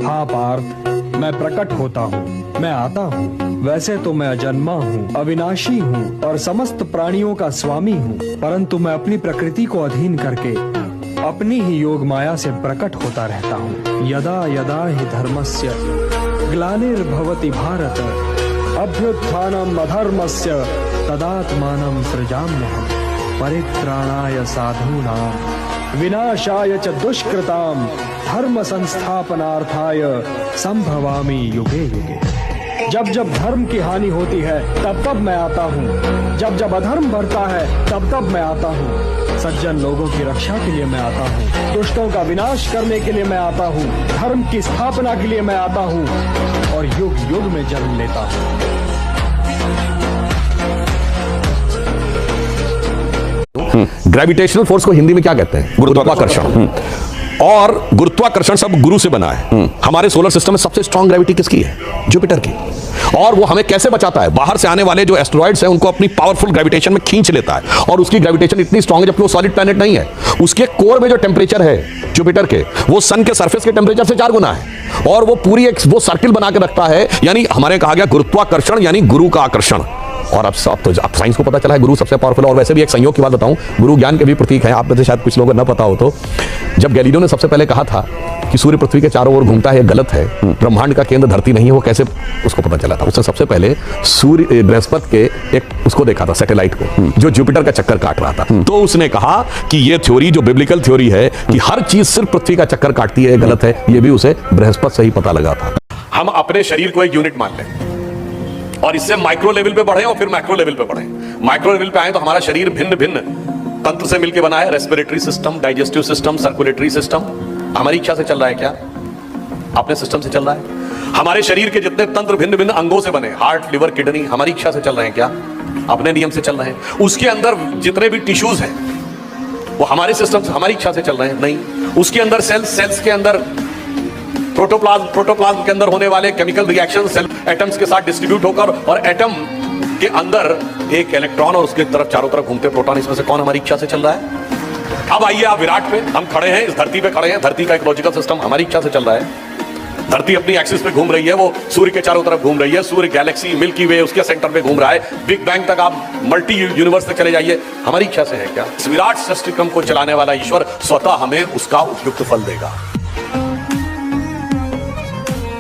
हाँ पार्थ, मैं प्रकट होता हूँ, मैं आता हूँ। वैसे तो मैं अजन्मा हूँ, अविनाशी हूँ और समस्त प्राणियों का स्वामी हूँ, परंतु मैं अपनी प्रकृति को अधीन करके अपनी ही योग माया से प्रकट होता रहता हूँ। यदा यदा हि धर्मस्य ग्लानिर्भवति भारत, अभ्युत्थानम् अधर्मस्य तदात्मानं सृजाम्यहम्, परित्राणाय साधूनां विनाशाय च दुष्कृतां, धर्म संस्थापनार्थाय संभवामि युगे युगे। जब जब धर्म की हानि होती है तब तब मैं आता हूँ, जब जब अधर्म बढ़ता है तब तब मैं आता हूँ। सज्जन लोगों की रक्षा के लिए मैं आता हूँ, दुष्टों का विनाश करने के लिए मैं आता हूँ, धर्म की स्थापना के लिए मैं आता हूँ और युग युग में जन्म लेता हूँ। ग्रेविटेशनल फोर्स को हिंदी में क्या कहते हैं? गुरुत्वाकर्षण। और गुरुत्वाकर्षण सब गुरु से बना है। हमारे सोलर सिस्टम में सबसे स्ट्रांग ग्रेविटी किसकी है? जुपिटर की। और वो हमें कैसे बचाता है? बाहर से आने वाले जो एस्टेरॉइड्स हैं उनको अपनी पावरफुल ग्रेविटेशन में खींच लेता है, और उसकी ग्रेविटेशन इतनी स्ट्रांग है, जबकि वो सॉलिड प्लैनेट नहीं है। उसके कोर में जो टेम्परेचर है जुपिटर के, वो सन के सरफेस के टेम्परेचर से 4 गुना है, और वो पूरी एक वो सर्किल बना के रखता है। यानी हमारे कहा गया गुरुत्वाकर्षण यानी गुरु का आकर्षण। और अब साइंस को पता चला है गुरु सबसे पावरफुल है। और वैसे भी एक संयोग की बात बताऊं, गुरु ज्ञान के भी प्रतीक है। आप में से शायद कुछ लोगों को न पता हो, तो जब गैलीलियो ने सबसे पहले कहा था कि सूर्य पृथ्वी के चारों ओर घूमता है, ये गलत है, ब्रह्मांड का केंद्र धरती नहीं है, वो कैसे उसको पता चला था? उसने सबसे पहले सूर्य बृहस्पति के एक उसको देखा था, सैटेलाइट को, जो जुपिटर का चक्कर काट रहा था। तो उसने कहा कि ये थ्योरी जो बिब्लिकल थ्योरी है कि हर चीज सिर्फ पृथ्वी का चक्कर काटती है, गलत है। ये भी उसे बृहस्पति से ही पता लगा था। हम अपने शरीर को एक यूनिट मान लें और इससे माइक्रो लेवल पे बढ़े और फिर मैक्रो लेवल पे बढ़े। माइक्रो लेवल पे आए तो हमारा शरीर भिन्न भिन्न तंत्र से मिलकर बना है। Respiratory system, digestive system, circulatory system. हमारी इच्छा से चल रहा है क्या? अपने सिस्टम से चल रहा है। हमारे शरीर के जितने तंत्र भिन्न भिन्न अंगों से बने, हार्ट, लिवर, किडनी, हमारी इच्छा से चल रहे हैं क्या? अपने नियम से चल रहे हैं। उसके अंदर जितने भी टिश्यूज हैं वो हमारे सिस्टम से, हमारी इच्छा से चल रहे हैं? नहीं। उसके अंदर सेल्स के अंदर प्रोटोप्लाज्म के अंदर होने वाले केमिकल रिएक्शन सेल एटम्स के साथ डिस्ट्रीब्यूट होकर, और एटम के अंदर एक इलेक्ट्रॉन और उसके तरफ चारों तरफ घूमते प्रोटॉन, इसमें से कौन हमारी इच्छा से चल रहा है? अब आइए आप विराट पे, हम खड़े हैं, इस धरती पे खड़े हैं। धरती का एक लॉजिकल सिस्टम हमारी इच्छा से चल रहा है। धरती अपनी एक्सिस पे घूम रही है, वो सूर्य के चारों तरफ घूम रही है। सूर्य गैलेक्सी मिल्की वे उसके सेंटर पे घूम रहा है। बिग बैंग तक आप मल्टी यूनिवर्स तक चले जाइए, हमारी इच्छा से है क्या? इस विराट सृष्टि क्रम को चलाने वाला ईश्वर स्वतः हमें उसका उपयुक्त फल देगा।